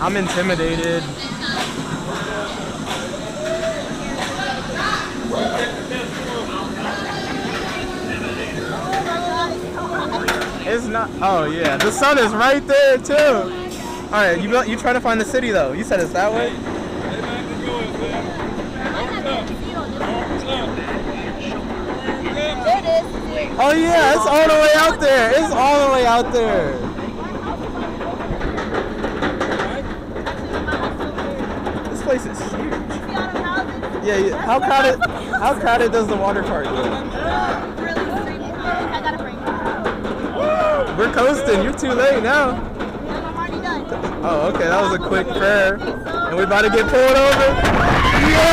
I'm intimidated. It's not. Oh yeah, the sun is right there too. All right, you trying to find the city though? You said it's that way. Oh yeah, it's all the way out there. It's all the way out there. This place is huge. Yeah. How crowded does the water park get? We're coasting. You're too late now. I'm already done. Oh, okay. That was a quick prayer. And we about to get pulled over. Yeah!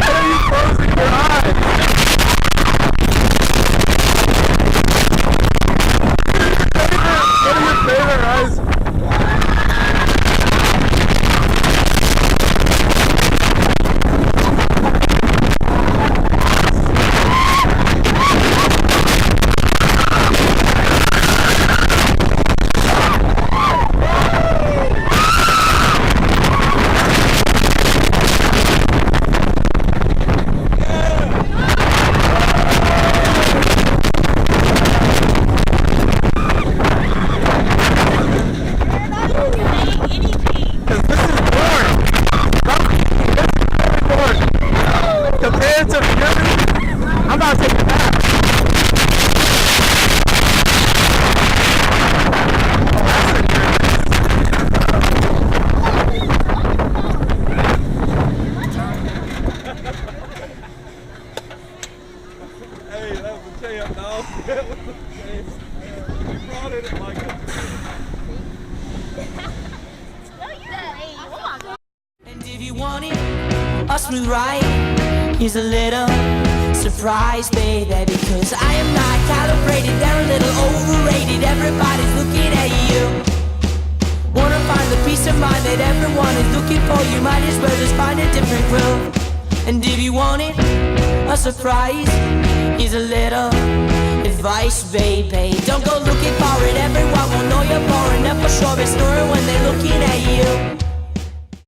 Why are you closing your eyes? What are your favorite rides? Smooth right, here's a little surprise, baby, because I am not calibrated, they're a little overrated, everybody's looking at you. Wanna find the peace of mind that everyone is looking for, you might as well just find a different groove. And if you want it, a surprise, here's a little advice, baby. Don't go looking for it, everyone will know your